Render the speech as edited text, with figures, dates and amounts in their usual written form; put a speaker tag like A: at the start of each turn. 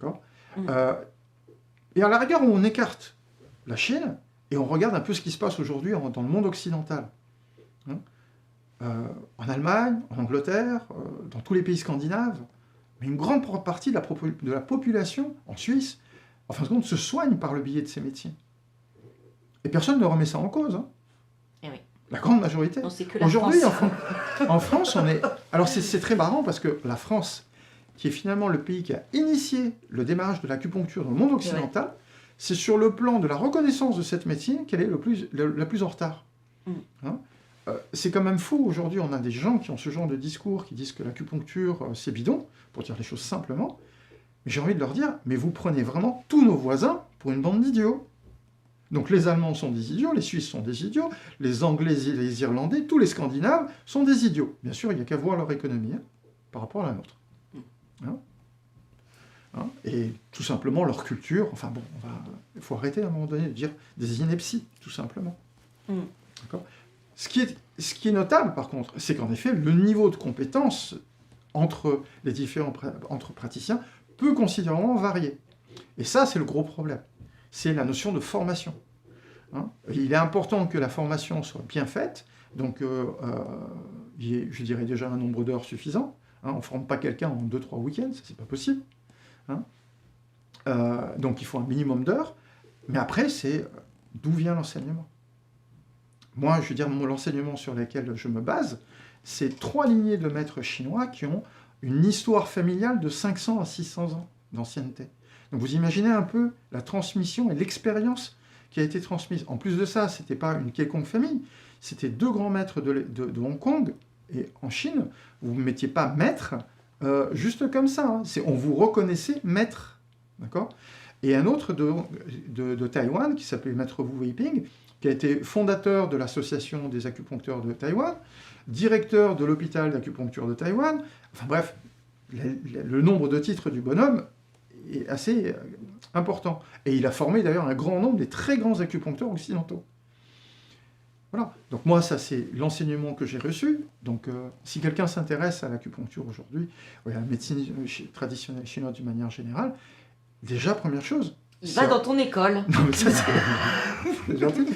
A: D'accord. Et à la rigueur, on écarte la Chine et on regarde un peu ce qui se passe aujourd'hui dans le monde occidental. Hein. En Allemagne, en Angleterre, dans tous les pays scandinaves, mais une grande partie de la population, en Suisse, en fin de compte, se soigne par le biais de ces médecins. Et personne ne remet ça en cause. Hein.
B: Eh oui.
A: La grande majorité.
B: Non, c'est que la
A: Aujourd'hui,
B: France.
A: en France, on est... Alors c'est très marrant parce que la France, qui est finalement le pays qui a initié le démarrage de l'acupuncture dans le monde occidental, c'est sur le plan de la reconnaissance de cette médecine qu'elle est la plus en retard. Hein. C'est quand même fou, aujourd'hui, on a des gens qui ont ce genre de discours, qui disent que l'acupuncture, c'est bidon, pour dire les choses simplement. Mais j'ai envie de leur dire, mais vous prenez vraiment tous nos voisins pour une bande d'idiots. Donc les Allemands sont des idiots, les Suisses sont des idiots, les Anglais et les Irlandais, tous les Scandinaves sont des idiots. Bien sûr, il n'y a qu'à voir leur économie par rapport à la nôtre. Et tout simplement leur culture, enfin bon, il faut arrêter à un moment donné de dire des inepties, tout simplement. D'accord. Ce qui est notable, par contre, c'est qu'en effet, le niveau de compétence entre les différents praticiens peut considérablement varier. Et ça, c'est le gros problème. C'est la notion de formation. Hein. Il est important que la formation soit bien faite, donc il y ait, je dirais déjà un nombre d'heures suffisant. Hein. On ne forme pas quelqu'un en 2-3 week-ends, ça c'est pas possible. Hein. Donc il faut un minimum d'heures, mais après, c'est d'où vient l'enseignement. Moi, je veux dire, l'enseignement sur lequel je me base, c'est 3 lignées de maîtres chinois qui ont une histoire familiale de 500 à 600 ans d'ancienneté. Donc vous imaginez un peu la transmission et l'expérience qui a été transmise. En plus de ça, ce n'était pas une quelconque famille, c'était 2 grands maîtres de Hong Kong, et en Chine, vous ne mettiez pas maître juste comme ça. Hein. On vous reconnaissait maître. D'accord. Et un autre de Taïwan, qui s'appelait Maître Wu Weiping, qui a été fondateur de l'association des acupuncteurs de Taïwan, directeur de l'hôpital d'acupuncture de Taïwan. Enfin bref, le nombre de titres du bonhomme est assez important. Et il a formé d'ailleurs un grand nombre des très grands acupuncteurs occidentaux. Voilà. Donc moi, ça c'est l'enseignement que j'ai reçu. Donc si quelqu'un s'intéresse à l'acupuncture aujourd'hui, à la médecine traditionnelle chinoise d'une manière générale, déjà, première chose...
B: Il va dans ton école.
A: Non, mais ça, c'est gentil.